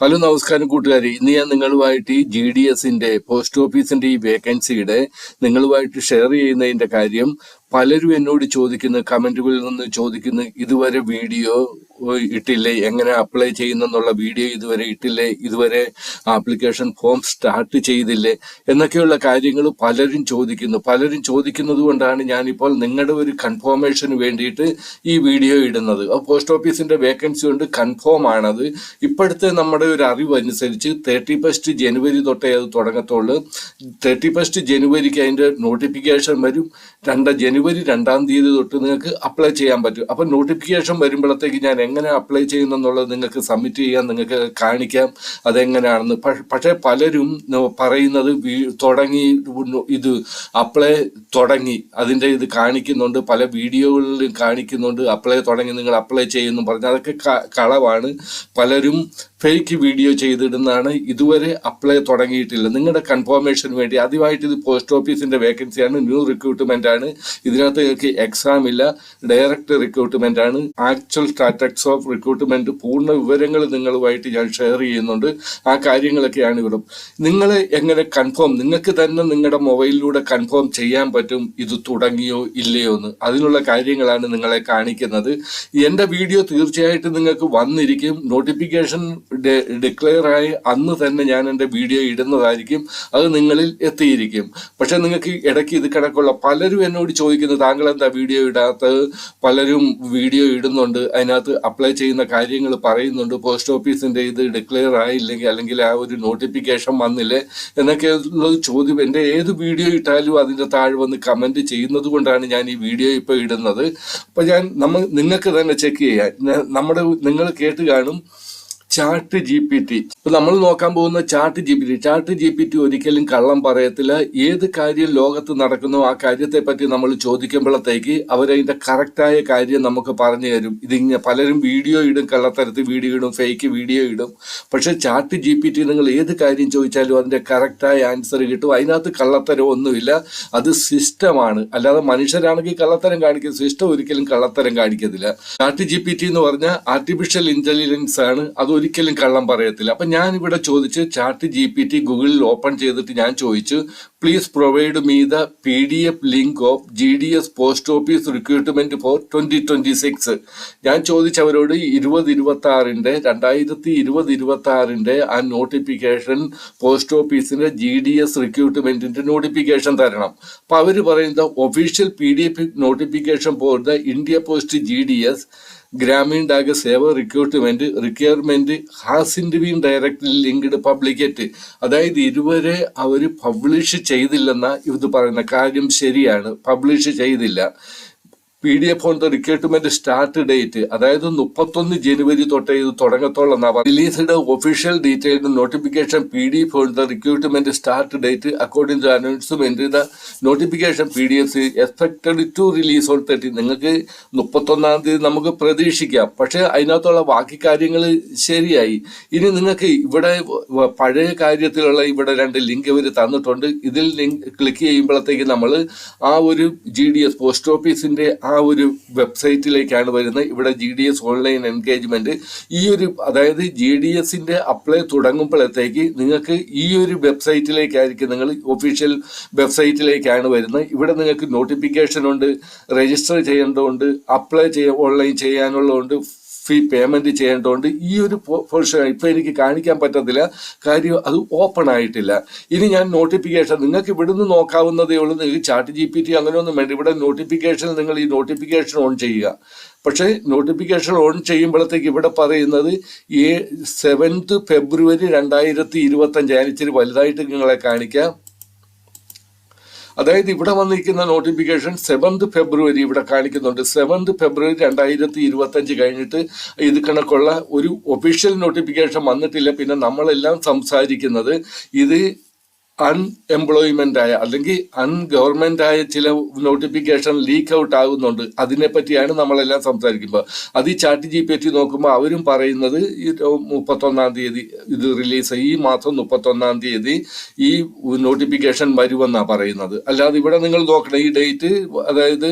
Hello നമസ്കാരം കൂട്ടുകാരെ, ഇന്ന് ഞാൻ നിങ്ങളുമായിട്ട് ഈ GDSന്റെ പോസ്റ്റ് ഓഫീസിന്റെ ഈ വേക്കൻസിയുടെ നിങ്ങളുമായിട്ട് ഷെയർ ചെയ്യുന്നതിന്റെ കാര്യം പലരും എന്നോട് ചോദിക്കുന്നു, കമന്റുകളിൽ നിന്ന് ചോദിക്കുന്നു, ഇതുവരെ വീഡിയോ ഇട്ടില്ലേ, എങ്ങനെ അപ്ലൈ ചെയ്യുന്നെന്നുള്ള വീഡിയോ ഇതുവരെ ഇട്ടില്ലേ, ഇതുവരെ ആപ്ലിക്കേഷൻ ഫോം സ്റ്റാർട്ട് ചെയ്തില്ലേ എന്നൊക്കെയുള്ള കാര്യങ്ങൾ പലരും ചോദിക്കുന്നത് കൊണ്ടാണ് ഞാനിപ്പോൾ നിങ്ങളുടെ ഒരു കൺഫോർമേഷന് വേണ്ടിയിട്ട് ഈ വീഡിയോ ഇടുന്നത്. പോസ്റ്റ് ഓഫീസിന്റെ വേക്കൻസി കൊണ്ട് കൺഫേം ആണത്. ഇപ്പോഴത്തെ നമ്മുടെ ഒരു അറിവ് അനുസരിച്ച് 31 ജനുവരി തൊട്ടേ അത് തുടങ്ങത്തുള്ളൂ. 31 ജനുവരിക്ക് അതിന്റെ നോട്ടിഫിക്കേഷൻ വരും. ജനുവരി 2-ാം തീയതി തൊട്ട് നിങ്ങൾക്ക് അപ്ലൈ ചെയ്യാൻ പറ്റും. അപ്പൊ നോട്ടിഫിക്കേഷൻ വരുമ്പോഴത്തേക്ക് ഞാൻ എങ്ങനെ അപ്ലൈ ചെയ്യുന്നെന്നുള്ളത് നിങ്ങൾക്ക് സബ്മിറ്റ് ചെയ്യാൻ നിങ്ങൾക്ക് കാണിക്കാം അതെങ്ങനെയാണെന്ന്. പക്ഷെ പലരും പറയുന്നത് തുടങ്ങി, ഇത് അപ്ലൈ തുടങ്ങി, അതിന്റെ ഇത് കാണിക്കുന്നുണ്ട്, പല വീഡിയോകളിലും കാണിക്കുന്നുണ്ട്, അപ്ലൈ തുടങ്ങി, നിങ്ങൾ അപ്ലൈ ചെയ്യുന്നു പറഞ്ഞ്. അതൊക്കെ കളവാണ്. പലരും ഫേക്ക് വീഡിയോ ചെയ്തിടുന്നതാണ്. ഇതുവരെ അപ്ലൈ തുടങ്ങിയിട്ടില്ല. നിങ്ങളുടെ കൺഫർമേഷന് വേണ്ടി ആദ്യമായിട്ട് ഇത് പോസ്റ്റ് ഓഫീസിന്റെ വേക്കൻസിയാണ്, ന്യൂ റിക്രൂട്ട്മെന്റ് ആണ്. ഇതിനകത്ത് നിങ്ങൾക്ക് എക്സാം ഇല്ല, ഡയറക്റ്റ് റിക്രൂട്ട്മെന്റ് ആണ്. ആക്ച്വൽ സ്റ്റാറ്റസ് ഓഫ് റിക്രൂട്ട്മെന്റ് പൂർണ്ണ വിവരങ്ങൾ നിങ്ങളുമായിട്ട് ഞാൻ ഷെയർ ചെയ്യുന്നുണ്ട്. ആ കാര്യങ്ങളൊക്കെയാണ് ഇവിടെ. നിങ്ങൾ എങ്ങനെ കൺഫേം, നിങ്ങൾക്ക് തന്നെ നിങ്ങളുടെ മൊബൈലിലൂടെ കൺഫേം ചെയ്യാൻ പറ്റും ഇത് തുടങ്ങിയോ ഇല്ലയോ എന്ന്. അതിനുള്ള കാര്യങ്ങളാണ് നിങ്ങളെ കാണിക്കുന്നത്. എന്റെ വീഡിയോ തീർച്ചയായിട്ടും നിങ്ങൾക്ക് വന്നിരിക്കും. നോട്ടിഫിക്കേഷൻ ഡിക്ലെയർ ആയി അന്ന് തന്നെ ഞാൻ എൻ്റെ വീഡിയോ ഇടുന്നതായിരിക്കും. അത് നിങ്ങളിൽ എത്തിയിരിക്കും. പക്ഷെ നിങ്ങൾക്ക് ഇടയ്ക്ക് ഇത് കണക്കുള്ള പലരും എന്നോട് ചോദിക്കുന്നു, താങ്കൾ എന്താ വീഡിയോ ഇടാത്തത്? പലരും വീഡിയോ ഇടുന്നുണ്ട്, അതിനകത്ത് അപ്ലൈ ചെയ്യുന്ന കാര്യങ്ങൾ പറയുന്നുണ്ട്, പോസ്റ്റ് ഓഫീസിന്റെ ഇത് ഡിക്ലെയർ ആയില്ലെങ്കിൽ അല്ലെങ്കിൽ ആ ഒരു നോട്ടിഫിക്കേഷൻ വന്നില്ലേ എന്നൊക്കെ ഉള്ള ചോദ്യം എൻ്റെ ഏത് വീഡിയോ ഇട്ടാലും അതിൻ്റെ താഴെ വന്ന് കമന്റ് ചെയ്യുന്നത് കൊണ്ടാണ് ഞാൻ ഈ വീഡിയോ ഇപ്പോൾ ഇടുന്നത്. അപ്പൊ നിങ്ങൾക്ക് തന്നെ ചെക്ക് ചെയ്യാൻ, നിങ്ങൾ കേട്ട് കാണും ചാറ്റ് GPT. ഇപ്പൊ നമ്മൾ നോക്കാൻ പോകുന്ന ചാറ്റ് GPT ഒരിക്കലും കള്ളം പറയത്തില്ല. ഏത് കാര്യം ലോകത്ത് നടക്കുന്നോ ആ കാര്യത്തെ പറ്റി നമ്മൾ ചോദിക്കുമ്പോഴത്തേക്ക് അവരതിന്റെ കറക്റ്റായ കാര്യം നമുക്ക് പറഞ്ഞു തരും. ഇതിങ്ങനെ പലരും വീഡിയോ ഇടും, കള്ളത്തരത്തിൽ വീഡിയോ ഇടും, ഫേക്ക് വീഡിയോ ഇടും. പക്ഷെ ചാറ്റ് GPT നിങ്ങൾ ഏത് കാര്യം ചോദിച്ചാലും അതിന്റെ കറക്റ്റായ ആൻസർ കിട്ടും. അതിനകത്ത് കള്ളത്തരം ഒന്നുമില്ല. അത് സിസ്റ്റമാണ്, അല്ലാതെ മനുഷ്യരാണെങ്കിൽ കള്ളത്തരം കാണിക്കും, സിസ്റ്റം ഒരിക്കലും കള്ളത്തരം കാണിക്കത്തില്ല. ചാറ്റ് GPT എന്ന് പറഞ്ഞാൽ ആർട്ടിഫിഷ്യൽ ഇന്റലിജൻസ് ആണ്, അത് ഒരിക്കലും കള്ളം പറയത്തില്ല. അപ്പൊ ഞാൻ ഇവിടെ ചോദിച്ച് ചാറ്റ് GPT ഗൂഗിളിൽ ഓപ്പൺ ചെയ്തിട്ട് ഞാൻ ചോദിച്ചു, please provide me the PDF link of GDS post office recruitment for 2026. ഞാൻ ചോദിച്ചവരോട് 2026 ആ നോട്ടിഫിക്കേഷൻ, പോസ്റ്റ് ഓഫീസിന്റെ GDS റിക്രൂട്ട്മെന്റിന്റെ നോട്ടിഫിക്കേഷൻ തരണം. അപ്പൊ അവര് പറയുന്നത് official PDF notification for the India post GDS Gramin Dak Seva recruitment requirement hasn't been directly linked published. അതായത് ഇതുവരെ അവർ പബ്ലിഷ് ചെയ്തില്ലെന്ന ഇത് പറയുന്ന കാര്യം ശരിയാണ്, പബ്ലിഷ് ചെയ്തില്ല. PDF on the recruitment start date, അതായത് 31 ജനുവരി തൊട്ടേ ഇത് തുടങ്ങത്തോളം. Released official detailed notification PDF on the recruitment start date according to announcement the notification PDF expected to release on 30. നിങ്ങൾക്ക് 31-ാം തീയതി നമുക്ക് പ്രതീക്ഷിക്കാം. പക്ഷെ അതിനകത്തുള്ള ബാക്കി കാര്യങ്ങൾ ശരിയായി. ഇനി നിങ്ങൾക്ക് ഇവിടെ പഴയ കാര്യത്തിലുള്ള ഇവിടെ 2 ലിങ്ക് ഇവർ തന്നിട്ടുണ്ട്. ഇതിൽ ലിങ്ക് ക്ലിക്ക് ചെയ്യുമ്പോഴത്തേക്ക് നമ്മൾ ആ ഒരു GDS പോസ്റ്റ് ഓഫീസിന്റെ ആ ഒരു വെബ്സൈറ്റിലേക്കാണ് വരുന്നത്. ഇവിടെ GDS ഓൺലൈൻ എൻഗേജ്മെന്റ്, ഈ ഒരു അതായത് GDSന്റെ അപ്ലൈ തുടങ്ങുമ്പോഴത്തേക്ക് നിങ്ങൾക്ക് ഈ ഒരു വെബ്സൈറ്റിലേക്കായിരിക്കും, നിങ്ങൾ ഒഫീഷ്യൽ വെബ്സൈറ്റിലേക്കാണ് വരുന്നത്. ഇവിടെ നിങ്ങൾക്ക് നോട്ടിഫിക്കേഷൻ ഉണ്ട്, രജിസ്റ്റർ ചെയ്യേണ്ടതുണ്ട്, അപ്ലൈ ഓൺലൈൻ ചെയ്യാനുള്ളതുണ്ട്, ഫീ പേയ്മെന്റ് ചെയ്യേണ്ടതുണ്ട്. ഈ ഒരു പോർഷൻ ഇപ്പൊ എനിക്ക് കാണിക്കാൻ പറ്റത്തില്ല, കാര്യം അത് ഓപ്പൺ ആയിട്ടില്ല. ഇനി ഞാൻ നോട്ടിഫിക്കേഷൻ നിങ്ങൾക്ക് ഇവിടുന്ന് നോക്കാവുന്നതേ ഉള്ളൂ. നിങ്ങൾക്ക് ചാറ്റ് GPT അങ്ങനെയൊന്നും വേണ്ട. ഇവിടെ നോട്ടിഫിക്കേഷൻ, നിങ്ങൾ ഈ നോട്ടിഫിക്കേഷൻ ഓൺ ചെയ്യുക. പക്ഷേ നോട്ടിഫിക്കേഷൻ ഓൺ ചെയ്യുമ്പോഴത്തേക്ക് ഇവിടെ പറയുന്നത് 7th ഫെബ്രുവരി 2025. ഇച്ചിരി വലുതായിട്ട് നിങ്ങളെ കാണിക്കാം. അതായത് ഇവിടെ വന്നിരിക്കുന്ന നോട്ടിഫിക്കേഷൻ 7th ഫെബ്രുവരി ഇവിടെ കാണിക്കുന്നുണ്ട്. 7th ഫെബ്രുവരി 2025 കഴിഞ്ഞിട്ട് ഇത് കണക്കുള്ള ഒരു ഒഫീഷ്യൽ നോട്ടിഫിക്കേഷൻ വന്നിട്ടില്ല. പിന്നെ നമ്മളെല്ലാം സംസാരിക്കുന്നത് ഇത് അൺഎംപ്ലോയ്മെന്റ് ആയ അല്ലെങ്കിൽ അൺഗവൺമെന്റ് ആയ ചില നോട്ടിഫിക്കേഷൻ ലീക്ക് ഔട്ട് ആകുന്നുണ്ട്. അതിനെപ്പറ്റിയാണ് നമ്മളെല്ലാം സംസാരിക്കുമ്പോൾ അത് ഈ ChatGPT നോക്കുമ്പോൾ അവരും പറയുന്നത് ഈ 31-ാം തീയതി ഇത് റിലീസ്, ഈ മാസം 31-ാം തീയതി ഈ നോട്ടിഫിക്കേഷൻ വരുമെന്നാണ് പറയുന്നത്. അല്ലാതെ ഇവിടെ നിങ്ങൾ നോക്കണം ഈ ഡേറ്റ്, അതായത്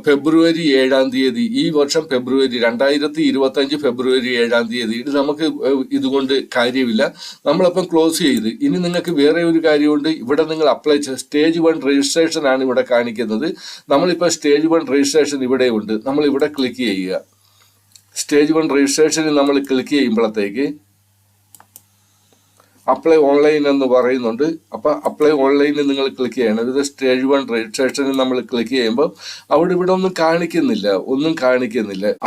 ഫെബ്രുവരി 7-ാം തീയതി, ഈ വർഷം ഫെബ്രുവരി 2025 ഫെബ്രുവരി 7-ാം തീയതി. ഇത് നമുക്ക് ഇതുകൊണ്ട് കാര്യമില്ല, നമ്മളപ്പം ക്ലോസ് ചെയ്ത്. ഇനി നിങ്ങൾക്ക് വേറെ ഒരു കാര്യമുണ്ട്, ഇവിടെ നിങ്ങൾ അപ്ലൈ ചെയ്ത് സ്റ്റേജ് 1 രജിസ്ട്രേഷൻ ആണ് ഇവിടെ കാണിക്കുന്നത്. നമ്മളിപ്പോൾ സ്റ്റേജ് 1 രജിസ്ട്രേഷൻ ഇവിടെ ഉണ്ട്, നമ്മൾ ഇവിടെ ക്ലിക്ക് ചെയ്യുക. സ്റ്റേജ് 1 രജിസ്ട്രേഷനിൽ നമ്മൾ ക്ലിക്ക് ചെയ്യുമ്പോഴത്തേക്ക് അപ്ലൈ ഓൺലൈൻ എന്ന് പറയുന്നുണ്ട്. അപ്പോൾ അപ്ലൈ ഓൺലൈനിൽ നിങ്ങൾ ക്ലിക്ക് ചെയ്യണം. ഇത് സ്റ്റേജ് 1 രജിസ്ട്രേഷനിൽ നമ്മൾ ക്ലിക്ക് ചെയ്യുമ്പോൾ ഇവിടെ ഒന്നും കാണിക്കുന്നില്ല.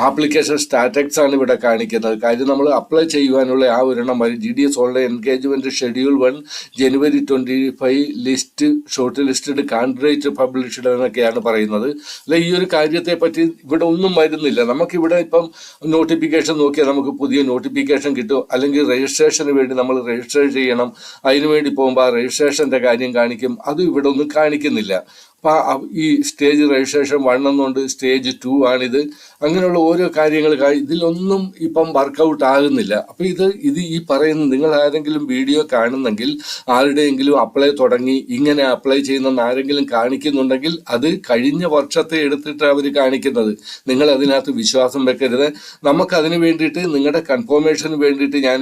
ആപ്ലിക്കേഷൻ സ്റ്റാറ്റസ് ആണ് ഇവിടെ കാണിക്കുന്നത്. കാര്യം നമ്മൾ അപ്ലൈ ചെയ്യുവാനുള്ള ആ ഒരെണ്ണം GDS ഓൺലൈൻ എൻഗേജ്മെന്റ് ഷെഡ്യൂൾ 1 ജനുവരി 25 list short listed candidate published എന്നൊക്കെയാണ് പറയുന്നത്. അല്ല, ഈ ഒരു കാര്യത്തെ പറ്റി ഇവിടെ ഒന്നും വരുന്നില്ല. നമുക്കിവിടെ ഇപ്പം നോട്ടിഫിക്കേഷൻ നോക്കിയാൽ നമുക്ക് പുതിയ നോട്ടിഫിക്കേഷൻ കിട്ടും, അല്ലെങ്കിൽ രജിസ്ട്രേഷന് വേണ്ടി നമ്മൾ രജിസ്റ്റർ ചെയ്യണം. അതിനുവേണ്ടി പോകുമ്പോൾ ആ രജിസ്ട്രേഷന്റെ കാര്യം കാണിക്കും, അതും ഇവിടെ ഒന്നും കാണിക്കുന്നില്ല. അപ്പം ഈ സ്റ്റേജ് രജിസ്ട്രേഷൻ 1 എന്നുണ്ട്, സ്റ്റേജ് 2 ആണിത്. അങ്ങനെയുള്ള ഓരോ കാര്യങ്ങൾ ഇതിലൊന്നും ഇപ്പം വർക്കൗട്ട് ആകുന്നില്ല. അപ്പം ഇത് ഈ പറയുന്ന നിങ്ങൾ ആരെങ്കിലും വീഡിയോ കാണുന്നെങ്കിൽ, ആരുടെയെങ്കിലും അപ്ലൈ തുടങ്ങി ഇങ്ങനെ അപ്ലൈ ചെയ്യുന്നെന്ന് ആരെങ്കിലും കാണിക്കുന്നുണ്ടെങ്കിൽ അത് കഴിഞ്ഞ വർഷത്തെ എടുത്തിട്ട് അവർ കാണിക്കുന്നത്. നിങ്ങൾ അതിനകത്ത് വിശ്വാസം വെക്കരുത്. നമുക്കതിന് വേണ്ടിയിട്ട് നിങ്ങളുടെ കൺഫർമേഷന് വേണ്ടിയിട്ട് ഞാൻ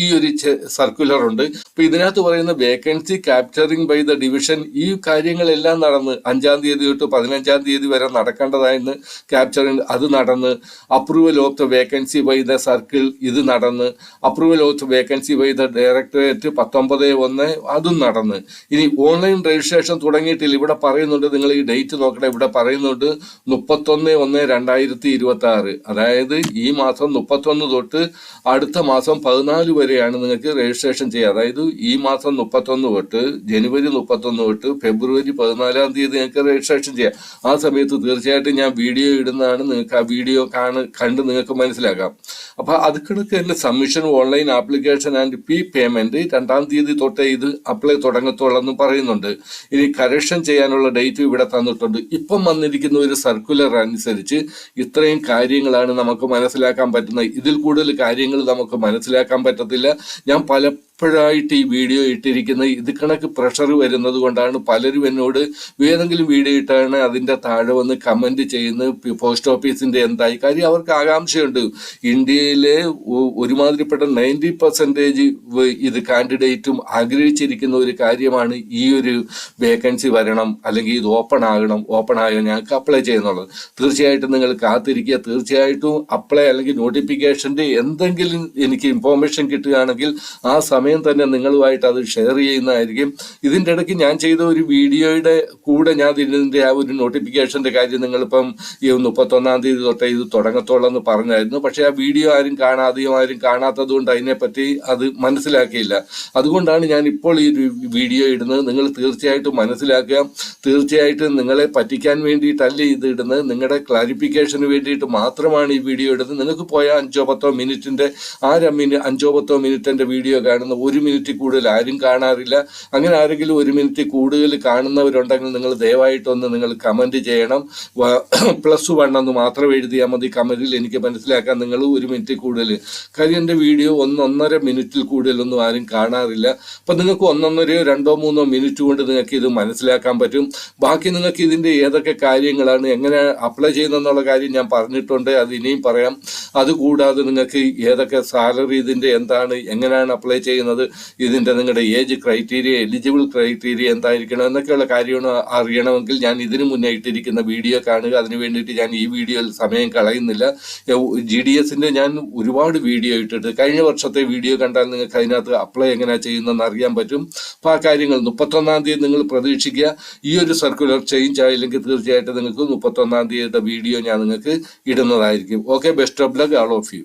ഈ ഒരു സർക്കുലർ ഉണ്ട്. അപ്പം ഇതിനകത്ത് പറയുന്ന vacancy capturing by the division, ഈ കാര്യങ്ങളെല്ലാം നടന്ന് 5-ാം തീയതി തൊട്ട് 15-ാം തീയതി വരെ നടക്കേണ്ടതായിരുന്നു ക്യാപ്ചറിങ്, അത് നടന്ന്. Approval of the vacancy by the circle, ഇത് നടന്ന്. Approval of the vacancy by the directorate 19/1 അതും നടന്ന്. ഇനി ഓൺലൈൻ രജിസ്ട്രേഷൻ തുടങ്ങിയിട്ടില്ല. ഇവിടെ പറയുന്നുണ്ട്, നിങ്ങൾ ഈ ഡേറ്റ് നോക്കണേ, ഇവിടെ പറയുന്നുണ്ട് 31/1/2026, അതായത് ഈ മാസം 31 തൊട്ട് അടുത്ത മാസം 14 വരെയാണ് നിങ്ങൾക്ക് രജിസ്ട്രേഷൻ ചെയ്യുക. അതായത് ഈ മാസം 31 തൊട്ട് ജനുവരി 31 തൊട്ട് ഫെബ്രുവരി 14-ാം തീയതി നിങ്ങൾക്ക് രജിസ്ട്രേഷൻ ചെയ്യാം. ആ സമയത്ത് തീർച്ചയായിട്ടും ഞാൻ വീഡിയോ ഇടുന്നതാണ്, നിങ്ങൾക്ക് ആ വീഡിയോ കണ്ട് നിങ്ങൾക്ക് മനസ്സിലാക്കാം. അപ്പൊ അത് കണക്ക് തന്നെ submission online application and payment 2-ാം തീയതി തൊട്ടേ ഇത് അപ്ലൈ തുടങ്ങത്തുള്ളെന്ന് പറയുന്നുണ്ട്. ഇനി കറക്ഷൻ ചെയ്യാനുള്ള ഡേറ്റ് ഇവിടെ തന്നിട്ടുണ്ട്. ഇപ്പം വന്നിരിക്കുന്ന ഒരു സർക്കുലർ അനുസരിച്ച് ഇത്രയും കാര്യങ്ങളാണ് നമുക്ക് മനസ്സിലാക്കാൻ പറ്റുന്നത്. ഇതിൽ കൂടുതൽ കാര്യങ്ങൾ നമുക്ക് മനസ്സിലാക്കാൻ പറ്റത്തില്ല. ഞാൻ പലപ്പോഴായിട്ട് ഈ വീഡിയോ ഇട്ടിരിക്കുന്നത് ഇത് കണക്ക് പ്രഷർ വരുന്നത് കൊണ്ടാണ്. പലരും എന്നോട് ഏതെങ്കിലും വീഡിയോ ഇട്ടാണ് അതിന്റെ താഴെ വന്ന് കമന്റ് ചെയ്യുന്നത് പോസ്റ്റ് ഓഫീസിന്റെ എന്തായി. കാര്യം അവർക്ക് ആകാംക്ഷയുണ്ട്. ഇന്ത്യയിലെ ഒരുമാതിരിപ്പെട്ട 90% ഇത് കാൻഡിഡേറ്റും ആഗ്രഹിച്ചിരിക്കുന്ന ഒരു കാര്യമാണ് ഈ ഒരു വേക്കൻസി വരണം, അല്ലെങ്കിൽ ഇത് ഓപ്പൺ ആകണം ഞങ്ങൾക്ക് അപ്ലൈ ചെയ്യുന്നുള്ളത്. തീർച്ചയായിട്ടും നിങ്ങൾ കാത്തിരിക്കുക. തീർച്ചയായിട്ടും അപ്ലൈ അല്ലെങ്കിൽ നോട്ടിഫിക്കേഷന്റെ എന്തെങ്കിലും എനിക്ക് ഇൻഫോർമേഷൻ കിട്ടുകയാണെങ്കിൽ ആ സമയം തന്നെ നിങ്ങളുമായിട്ട് അത് ഷെയർ ചെയ്യുന്നതായിരിക്കും. ഇതിൻ്റെ ഇടയ്ക്ക് ഞാൻ ചെയ്ത ഒരു വീഡിയോയുടെ കൂടെ ഞാൻ ഇതിൻ്റെ ആ ഒരു നോട്ടിഫിക്കേഷന്റെ കാര്യം നിങ്ങളിപ്പം ഈ 31-ാം തീയതി തൊട്ടേ ഇത് തുടങ്ങത്തോളെന്ന് പറഞ്ഞായിരുന്നു. പക്ഷെ ആ വീഡിയോ ആരും കാണാത്തത് കൊണ്ട് അതിനെപ്പറ്റി അത് മനസ്സിലാക്കിയില്ല. അതുകൊണ്ടാണ് ഞാൻ ഇപ്പോൾ ഈ വീഡിയോ ഇടുന്നത്. നിങ്ങൾ തീർച്ചയായിട്ടും മനസ്സിലാക്കുക. തീർച്ചയായിട്ടും നിങ്ങളെ പറ്റിക്കാൻ വേണ്ടിയിട്ടല്ല ഇത് ഇടുന്നത്, നിങ്ങളുടെ ക്ലാരിഫിക്കേഷന് വേണ്ടിയിട്ട് മാത്രമാണ് ഈ വീഡിയോ ഇടുന്നത്. നിങ്ങൾക്ക് പോയാൽ 5-10 മിനിറ്റിന്റെ 5-10 മിനിറ്റിന്റെ വീഡിയോ കാണുന്ന 1 മിനിറ്റ് കൂടുതൽ ആരും കാണാറില്ല. അങ്ങനെ ആരെങ്കിലും 1 മിനിറ്റ് കൂടുതൽ കാണുന്നവരുണ്ടെങ്കിൽ നിങ്ങൾ ദയവായിട്ടൊന്ന് നിങ്ങൾ കമന്റ് ചെയ്യണം. +1 എന്ന് മാത്രം എഴുതിയാൽ മതി കമന്റിൽ. എനിക്ക് മനസ്സിലാക്കാൻ നിങ്ങൾ 1 മിനിറ്റ് കൂടുതൽ. കാര്യം എൻ്റെ വീഡിയോ 1-1.5 മിനിറ്റിൽ കൂടുതലൊന്നും ആരും കാണാറില്ല. അപ്പം നിങ്ങൾക്ക് 1-1.5 2-3 മിനിറ്റ് കൊണ്ട് നിങ്ങൾക്ക് ഇത് മനസ്സിലാക്കാൻ പറ്റും. ബാക്കി നിങ്ങൾക്ക് ഇതിൻ്റെ ഏതൊക്കെ കാര്യങ്ങളാണ് എങ്ങനെ അപ്ലൈ ചെയ്യുന്നതെന്നുള്ള കാര്യം ഞാൻ പറഞ്ഞിട്ടുണ്ട്, അത് ഇനിയും പറയാം. അതുകൂടാതെ നിങ്ങൾക്ക് ഏതൊക്കെ സാലറി, ഇതിൻ്റെ എന്താണ്, എങ്ങനെയാണ് അപ്ലൈ ചെയ്യുന്നത്, ഇതിൻ്റെ നിങ്ങളുടെ ഏജ് ക്രൈറ്റീരിയ, എലിജിബിൾ ക്രൈറ്റീരിയ എന്തായിരിക്കണം എന്നൊക്കെയുള്ള കാര്യങ്ങൾ അറിയണമെങ്കിൽ ഞാൻ ഇതിനു മുന്നേ ഇട്ടിരിക്കുന്ന വീഡിയോ കാണുക. അതിന് വേണ്ടിയിട്ട് ഞാൻ ഈ വീഡിയോയിൽ സമയം കളയുന്നില്ല. GDSന്റെ ഞാൻ ഒരുപാട് വീഡിയോ ഇട്ടിട്ട് കഴിഞ്ഞ വർഷത്തെ വീഡിയോ കണ്ടാൽ നിങ്ങൾക്ക് അതിനകത്ത് അപ്ലൈ എങ്ങനെയാണ് ചെയ്യുന്നതെന്ന് അറിയാൻ പറ്റും. അപ്പോൾ ആ കാര്യങ്ങൾ 31-ാം തീയതി നിങ്ങൾ പ്രതീക്ഷിക്കുക. ഈ ഒരു സർക്കുലർ ചേഞ്ച് ആയില്ലെങ്കിൽ തീർച്ചയായിട്ടും നിങ്ങൾക്ക് 31-ാം തീയതിയുടെ വീഡിയോ ഞാൻ നിങ്ങൾക്ക് ഇടുന്നതായിരിക്കും. Okay, best of luck all of U.